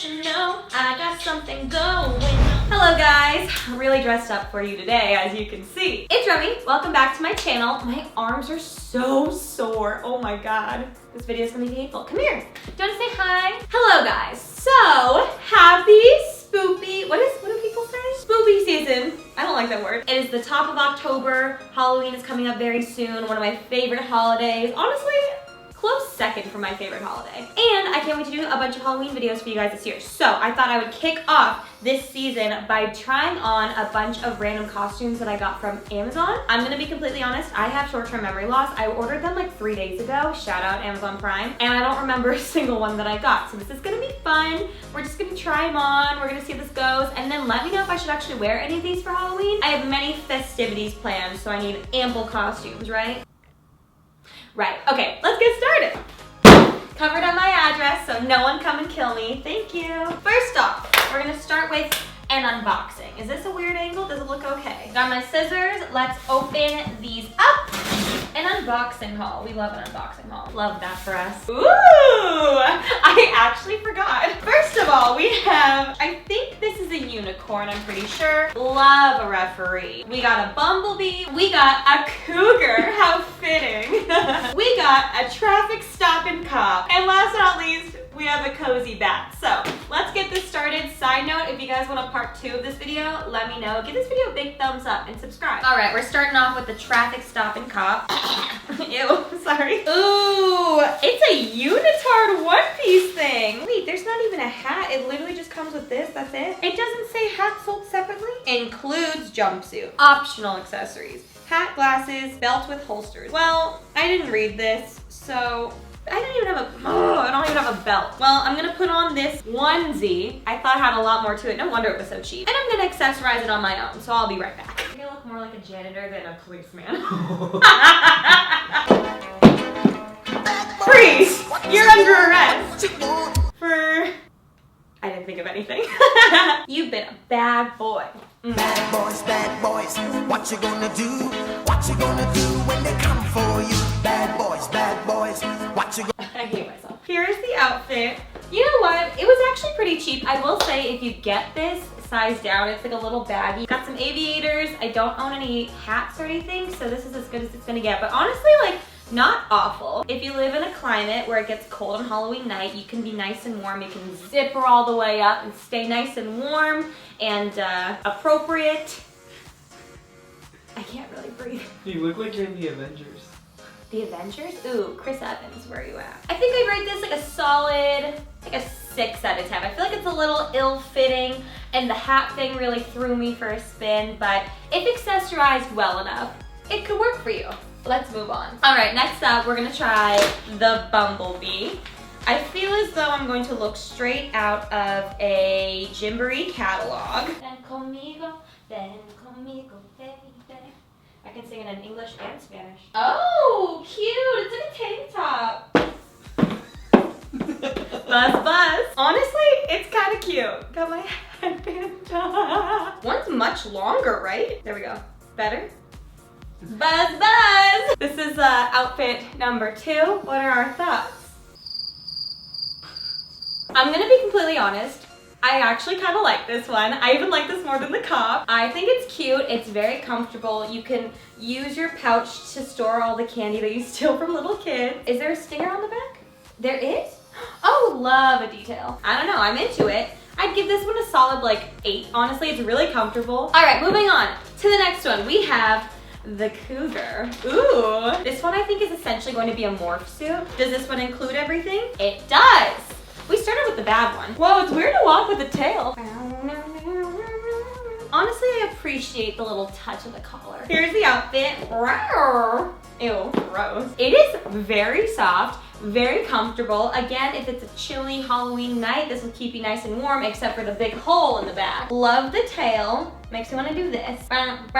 don't you know I got something going on? Hello guys, I'm really dressed up for you today, as you can see. It's Remy, welcome back to my channel. My arms are so sore, oh my god. This video is gonna be painful. Come here, do you wanna say hi? Hello guys, so happy spoopy, what do people say? Spoopy season. I don't like that word. It is the top of October. Halloween is coming up very soon. One of my favorite holidays. Honestly, close second for my favorite holiday. And I can't wait to do a bunch of Halloween videos for you guys this year. So I thought I would kick off this season by trying on a bunch of random costumes that I got from Amazon. I'm gonna be completely honest, I have short-term memory loss. I ordered them like 3 days ago, shout out Amazon Prime, and I don't remember a single one that I got. So this is gonna be fun. We're just gonna try them on, we're gonna see how this goes, and then let me know if I should actually wear any of these for Halloween. I have many festivities planned, so I need ample costumes, right? Right, okay, let's get started. Covered on my address, so no one come and kill me. Thank you. First off, we're gonna start with an unboxing. Is this a weird angle? Does it look okay? Got my scissors. Let's open these up. An unboxing haul. We love an unboxing haul. Love that for us. Ooh, I actually forgot. First of all, we have, I think this is a unicorn, I'm pretty sure. Love a referee. We got a Bumblebee. We got a Cougar. How fitting. We got a traffic stopping cop. And last but not least, we have a cozy bat. So let's get this started. Side note, if you guys want a part 2 of this video, let me know. Give this video a big thumbs up and subscribe. All right, we're starting off with the traffic stopping cop. Ew, sorry. Ooh, it's a unitard one-piece thing. Wait, there's not even a hat. It literally just comes with this, that's it? It doesn't say hat sold separately. Includes jumpsuit. Optional accessories. Hat, glasses, belt with holsters. Well, I didn't read this, so I don't even have a belt. Well, I'm gonna put on this onesie. I thought it had a lot more to it. No wonder it was so cheap. And I'm gonna accessorize it on my own, so I'll be right back. I'm gonna look more like a janitor than a policeman. Freeze! You're under arrest for... I didn't think of anything. You've been a bad boy. Bad boys, what you gonna do? What you gonna do when they come for you? Bad boys, what you gonna... I hate myself. Here's the outfit. You know what? It was actually pretty cheap. I will say if you get this size down, it's like a little baggy. Got some aviators. I don't own any hats or anything, so this is as good as it's gonna get. But honestly, like, not awful. If you live in a climate where it gets cold on Halloween night, you can be nice and warm. You can zipper all the way up and stay nice and warm and appropriate. I can't really breathe. You look like you're in the Avengers. The Avengers? Ooh, Chris Evans, where are you at? I think I'd rate this like a solid, like a 6 out of 10. I feel like it's a little ill-fitting and the hat thing really threw me for a spin, but if accessorized well enough, it could work for you. Let's move on. All right, next up, we're gonna try the Bumblebee. I feel as though I'm going to look straight out of a Gymboree catalog. Ven conmigo, baby. I can sing it in English and Spanish. Oh, cute, it's like a tank top. Buzz. Honestly, it's kind of cute. Got my headband on. One's much longer, right? There we go. Better? Buzz. This is outfit number 2. What are our thoughts? I'm gonna be completely honest. I actually kind of like this one. I even like this more than the cop. I think it's cute. It's very comfortable. You can use your pouch to store all the candy that you steal from little kids. Is there a stinger on the back? There is? Oh, love a detail. I don't know, I'm into it. I'd give this one a solid like 8. Honestly, it's really comfortable. All right, moving on to the next one. We have the Cougar. Ooh, this one I think is essentially going to be a morph suit. Does this one include everything? It does. We started with the bad one. Whoa, it's weird to walk with a tail. Honestly, I appreciate the little touch of the collar. Here's the outfit. Ew, gross. It is very soft, very comfortable. Again, if it's a chilly Halloween night, this will keep you nice and warm, except for the big hole in the back. Love the tail. Makes me want to do this. You know what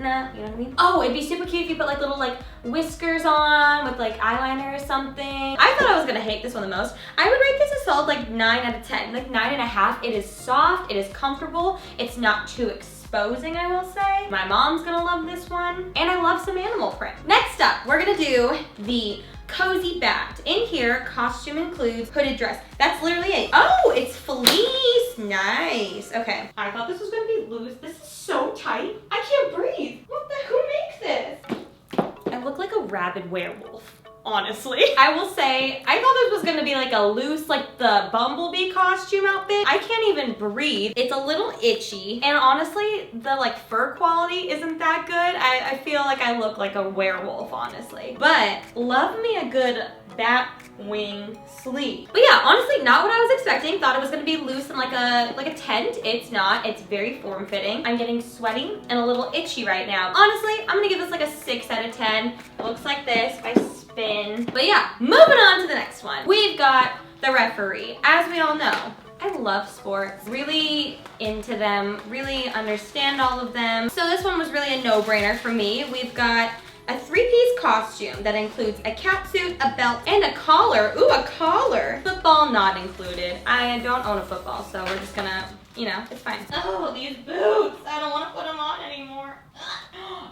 I mean? Oh, it'd be super cute if you put like little like whiskers on with like eyeliner or something. I thought I was gonna hate this one the most. I would rate this a solid like 9 out of 10, like 9.5. It is soft, it is comfortable, it's not too expensive. exposing, I will say. My mom's gonna love this one. And I love some animal print. Next up, we're gonna do the Cozy Bat. In here, costume includes hooded dress. That's literally it. Oh, it's fleece. Nice. Okay. I thought this was gonna be loose. This is so tight. I can't breathe. What the, who makes this? I look like a rabid werewolf. Honestly. I will say, I thought this was gonna be like a loose, like the Bumblebee costume outfit. I can't even breathe. It's a little itchy. And honestly, the like fur quality isn't that good. I feel like I look like a werewolf, honestly. But love me a good bat wing sleeve. But yeah, honestly, not what I was expecting. Thought it was gonna be loose and like a tent. It's not. It's very form-fitting. I'm getting sweaty and a little itchy right now. Honestly, I'm gonna give this like a 6 out of 10. It looks like this. If I spin. But yeah, moving on to the next one. We've got the referee. As we all know, I love sports, really into them, really understand all of them. So this one was really a no-brainer for me. We've got a 3-piece costume that includes a catsuit, a belt, and a collar. Ooh, a collar. Football not included. I don't own a football, so we're just gonna, you know, it's fine. Oh, these boots. I don't want to put them on anymore.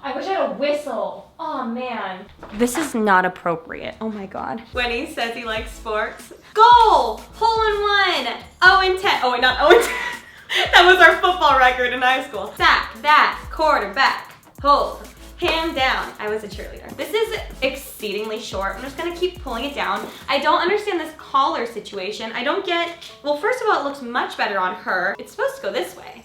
I wish I had a whistle. Oh man. This is not appropriate. Oh my God. When he says he likes sports. Goal! Hole in 1. 0-10. Oh wait, not 0-10. That was our football record in high school. Sack, that, quarterback, hold. Hand down. I was a cheerleader. This is exceedingly short. I'm just gonna keep pulling it down. I don't understand this collar situation. I don't get, well, first of all, it looks much better on her. It's supposed to go this way.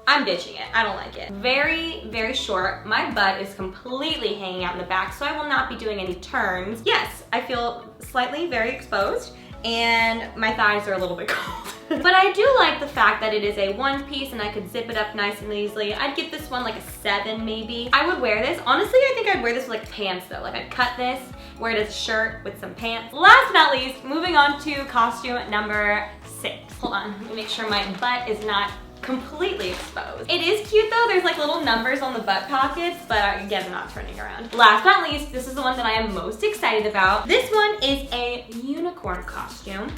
I'm ditching it. I don't like it. Very, very short. My butt is completely hanging out in the back, so I will not be doing any turns. Yes, I feel slightly very exposed, and my thighs are a little bit cold. But I do like the fact that it is a 1-piece and I could zip it up nice and easily. I'd give this one like a 7 maybe. I would wear this. Honestly, I think I'd wear this with like pants though. Like I'd cut this, wear it as a shirt with some pants. Last but not least, moving on to costume number 6. Hold on, let me make sure my butt is not completely exposed. It is cute though. There's like little numbers on the butt pockets, but again, I'm not turning around. Last but not least, this is the one that I am most excited about. This one is a unicorn costume.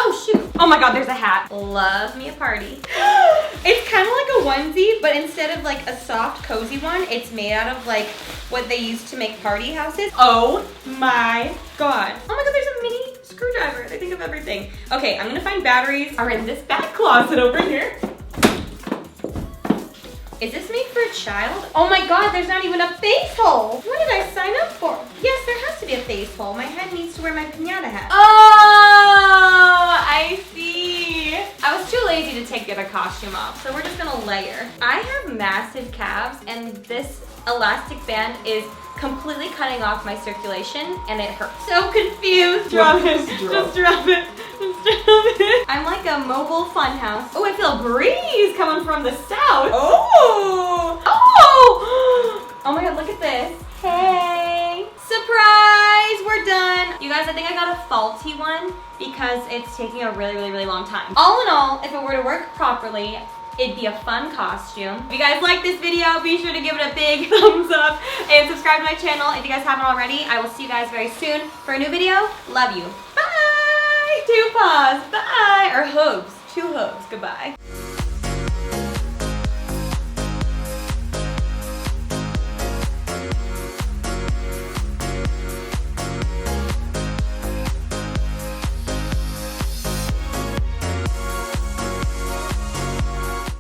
Oh shoot. Oh my God, there's a hat. Love me a party. It's kind of like a onesie, but instead of like a soft, cozy one, it's made out of like what they use to make party houses. Oh my God. Oh my God, there's a mini screwdriver. They think of everything. Okay, I'm gonna find batteries are in this back closet over here. Is this made for a child? Oh my God, there's not even a face hole. What did I sign up for? Yes, there has to be a face hole. My head needs to wear my piñata hat. Oh, I see. I was too lazy to take the other costume off, so we're just gonna layer. I have massive calves, and this elastic band is completely cutting off my circulation, and it hurts. So confused. Drop it. Just drop it. Just drop it. I'm like a mobile funhouse. Oh, I feel a breeze coming from the south. Oh. Oh. Oh my God, look at this. Hey. Surprise, we're done. You guys, I think I got a faulty one because it's taking a really, really, really long time. All in all, if it were to work properly, it'd be a fun costume. If you guys like this video, be sure to give it a big thumbs up and subscribe to my channel if you guys haven't already. I will see you guys very soon for a new video. Love you. Bye. 2 paws. Bye. Or hooves. 2 hooves. Goodbye.